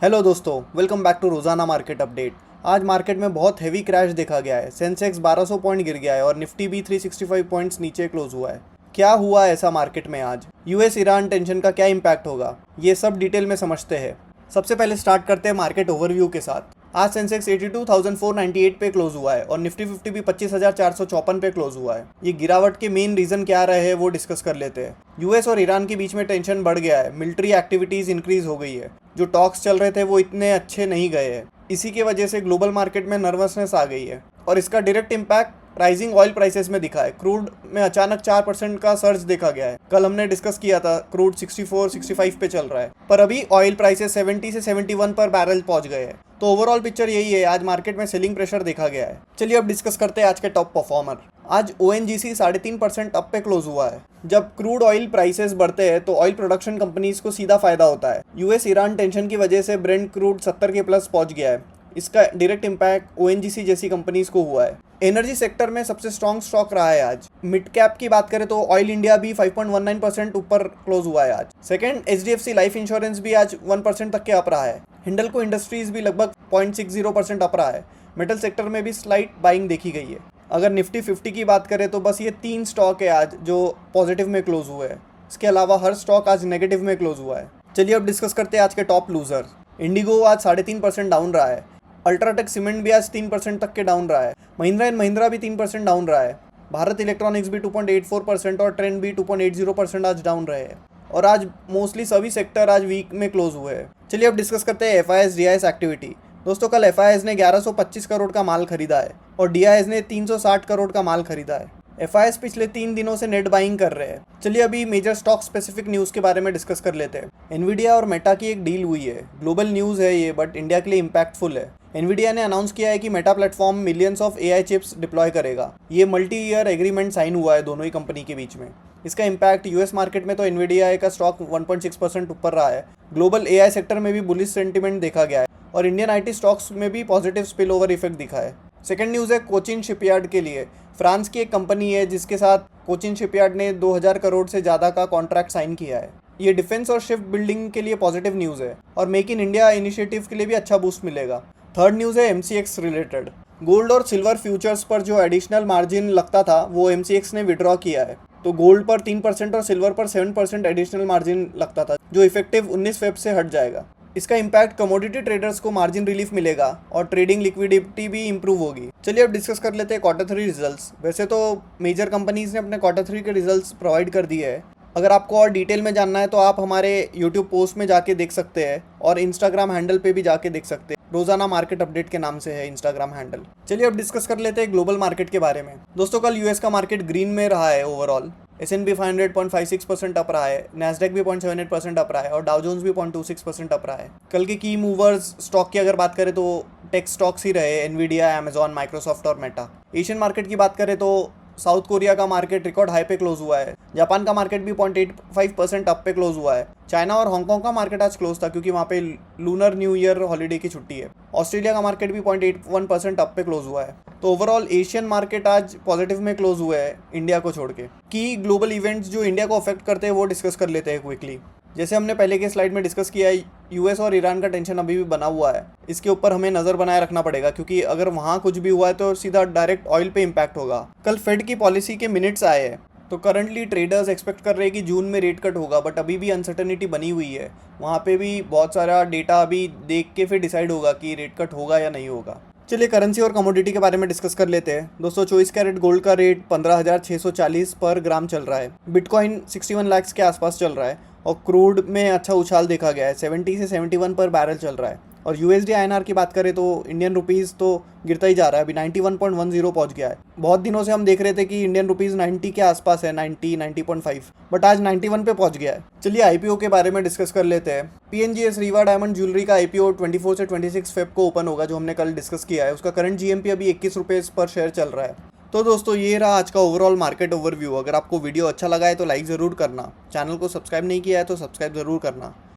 Hello दोस्तों, welcome back to रोज़ाना market update. आज मार्केट में बहुत हेवी क्रैश देखा गया है। सेंसेक्स 1200 पॉइंट गिर गया है और निफ्टी भी 365 पॉइंट्स नीचे क्लोज हुआ है। क्या हुआ ऐसा मार्केट में आज? यूएस ईरान टेंशन का क्या इम्पैक्ट होगा, ये सब डिटेल में समझते हैं। सबसे पहले स्टार्ट करते हैं मार्केट ओवरव्यू के साथ। आज सेंसेक्स 82,498 पे क्लोज हुआ है और निफ्टी 50 भी 25,454 पे क्लोज हुआ है। ये गिरावट के मेन रीजन क्या रहे हैं वो डिस्कस कर लेते हैं। यूएस और ईरान के बीच में टेंशन बढ़ गया है, मिलिट्री एक्टिविटीज इंक्रीज हो गई है। जो टॉक्स चल रहे थे वो इतने अच्छे नहीं गए हैं। इसी की वजह से ग्लोबल मार्केट में नर्वसनेस आ गई है और इसका direct impact rising oil prices में दिखा है। क्रूड में अचानक 4% का सर्ज देखा गया है। कल हमने डिस्कस किया था, क्रूड 64-65 पे चल रहा है, पर अभी ऑयल प्राइसेस 70 से 71 पर बैरल पहुंच गए हैं। तो ओवरऑल पिक्चर यही है, आज मार्केट में सेलिंग प्रेशर देखा गया है। चलिए अब डिस्कस करते हैं आज के टॉप परफॉर्मर। आज ONGC 3.5% अप पे क्लोज हुआ है। जब क्रूड ऑयल प्राइसेस बढ़ते हैं तो ऑयल प्रोडक्शन कंपनीज को सीधा फायदा होता है। यूएस ईरान टेंशन की वजह से ब्रेंट क्रूड 70 के प्लस पहुंच गया है। इसका डायरेक्ट इम्पैक्ट ONGC जैसी कंपनीज को हुआ है। एनर्जी सेक्टर में सबसे स्ट्रॉन्ग स्टॉक रहा है आज। मिड कैप की बात करें तो ऑयल इंडिया भी 5.19% ऊपर क्लोज हुआ है आज। सेकंड, HDFC लाइफ इंश्योरेंस भी आज 1% तक के अप रहा है। हिंडल्को इंडस्ट्रीज भी लगभग 0.60% अप रहा है। मेटल सेक्टर में भी स्लाइट बाइंग देखी गई है। अगर निफ्टी 50 की बात करें तो बस ये 3 स्टॉक है आज जो पॉजिटिव में क्लोज हुए हैं। इसके अलावा हर स्टॉक आज नेगेटिव में क्लोज हुआ है। चलिए अब डिस्कस करते हैं आज के टॉप लूजर। इंडिगो आज 3.5% डाउन रहा है। अल्ट्राटेक सीमेंट भी आज 3% तक के डाउन रहा है। महिंद्रा एंड महिंद्रा भी 3% डाउन रहा है। भारत इलेक्ट्रॉनिक्स भी 2.84% और ट्रेंड भी 2.80% आज डाउन रहे हैं। और आज मोस्टली सभी सेक्टर आज वीक में क्लोज हुए हैं। चलिए अब डिस्कस करते हैं FIS DIS एक्टिविटी। दोस्तों, कल FIS ने 1125 करोड़ का माल खरीदा है और DIS ने 360 करोड़ का माल खरीदा है। FIS पिछले 3 दिनों से नेट बाइंग कर रहे हैं। चलिए अभी मेजर स्टॉक स्पेसिफिक न्यूज़ के बारे में डिस्कस कर लेते हैं। एनवीडिया और मेटा की एक डील हुई है। ग्लोबल न्यूज़ है ये, बट इंडिया के लिए इम्पैक्टफुल है। एनवीडिया ने अनाउंस किया है कि Meta platform millions of AI chips deploy करेगा। ये मल्टी ईयर एग्रीमेंट साइन हुआ है दोनों ही कंपनी के बीच में। इसका इम्पैक्ट यूएस मार्केट में तो एनवीडिया का स्टॉक 1.6% ऊपर रहा है। ग्लोबल AI सेक्टर में भी बुलिश सेंटिमेंट देखा गया है और इंडियन IT स्टॉक्स में भी पॉजिटिव स्पिल ओवर इफेक्ट दिखा है। सेकंड न्यूज़ है कोचिन शिपयार्ड के लिए। फ्रांस की एक कंपनी है जिसके साथ कोचिन शिपयार्ड ने 2000 करोड़ से ज़्यादा का कॉन्ट्रैक्ट साइन किया है। ये डिफेंस और शिप बिल्डिंग के लिए पॉजिटिव न्यूज़ है और मेक इन इंडिया इनिशिएटिव के लिए भी अच्छा बूस्ट मिलेगा। थर्ड न्यूज़ है MCX रिलेटेड। गोल्ड और सिल्वर फ्यूचर्स पर जो एडिशनल मार्जिन लगता था वो MCX ने विड्रॉ किया है। तो गोल्ड पर 3% और सिल्वर पर 7% एडिशनल मार्जिन लगता था, जो इफेक्टिव 19 फेब से हट जाएगा। इसका इम्पैक्ट कमोडिटी ट्रेडर्स को मार्जिन रिलीफ मिलेगा और ट्रेडिंग लिक्विडिटी भी इंप्रूव होगी। चलिए अब डिस्कस कर लेते हैं Q3 रिजल्ट्स। वैसे तो मेजर कंपनीज ने अपने Q3 के रिजल्ट्स प्रोवाइड कर दिए हैं। अगर आपको और डिटेल में जानना है तो आप हमारे यूट्यूब पोस्ट में जाके देख सकते हैं और इंस्टाग्राम हैंडल पे भी जाके देख सकते हैं। रोजाना मार्केट अपडेट के नाम से है इंस्टाग्राम हैंडल। चलिए अब डिस्कस कर लेते हैं ग्लोबल मार्केट के बारे में। दोस्तों, कल यूएस का मार्केट ग्रीन में रहा है ओवरऑल। S&P 500 0.56% अप रहा है, नैस्डैक भी 0.78% अप रहा है और डाउ जोन्स भी 0.26% अप रहा है। कल के की मूवर्स स्टॉक की अगर बात करें तो टेक स्टॉक्स ही रहे, एनवीडिया, अमेजॉन, माइक्रोसॉफ्ट और मेटा। एशियन मार्केट की बात करें तो साउथ कोरिया का मार्केट रिकॉर्ड हाई पे क्लोज हुआ है। जापान का मार्केट भी 0.85% अप पे क्लोज हुआ है। चाइना और हांगकांग का मार्केट आज क्लोज था क्योंकि वहाँ पे लूनर न्यू ईयर हॉलीडे की छुट्टी है। ऑस्ट्रेलिया का मार्केट भी 0.81% अप पे क्लोज हुआ है। तो ओवरऑल एशियन मार्केट आज पॉजिटिव में क्लोज हुए हैं इंडिया को छोड़ के। की ग्लोबल इवेंट्स जो इंडिया को अफेक्ट करते हैं वो डिस्कस कर लेते हैं क्विकली। जैसे हमने पहले के स्लाइड में डिस्कस किया है, यूएस और ईरान का टेंशन अभी भी बना हुआ है। इसके ऊपर हमें नज़र बनाए रखना पड़ेगा क्योंकि अगर वहाँ कुछ भी हुआ है तो सीधा डायरेक्ट ऑयल पे इम्पैक्ट होगा। कल फेड की पॉलिसी के मिनट्स आए हैं तो करंटली ट्रेडर्स एक्सपेक्ट कर रहे हैं कि जून में रेट कट होगा, बट अभी भी अनसर्टेनिटी बनी हुई है। वहाँ पे भी बहुत सारा डेटा अभी देख के फिर डिसाइड होगा कि रेट कट होगा या नहीं होगा। चलिए करेंसी और कमोडिटी के बारे में डिस्कस कर लेते हैं। दोस्तों, 24 कैरेट गोल्ड का रेट 15,640 पर ग्राम चल रहा है। बिटकॉइन 61 लाख के आसपास चल रहा है और क्रूड में अच्छा उछाल देखा गया है, 70 से 71 पर बैरल चल रहा है। और USD INR की बात करें तो इंडियन रुपीज़ तो गिरता ही जा रहा है, अभी 91.10 पहुंच गया है। बहुत दिनों से हम देख रहे थे कि इंडियन रुपीज़ 90 के आसपास है, 90.5, बट आज 91 पे पहुंच गया है। चलिए IPO के बारे में डिस्कस कर लेते हैं। PNGS रीवा डायमंड ज्वेलरी का IPO 24 से 26 फेब को ओपन होगा, जो हमने कल डिस्कस किया है। उसका करंट GMP अभी 21 रुपये पर शेयर चल रहा है। तो दोस्तों, ये रहा आज का ओवरऑल मार्केट ओवरव्यू। अगर आपको वीडियो अच्छा लगा है तो लाइक ज़रूर करना, चैनल को सब्सक्राइब नहीं किया है तो सब्सक्राइब ज़रूर करना।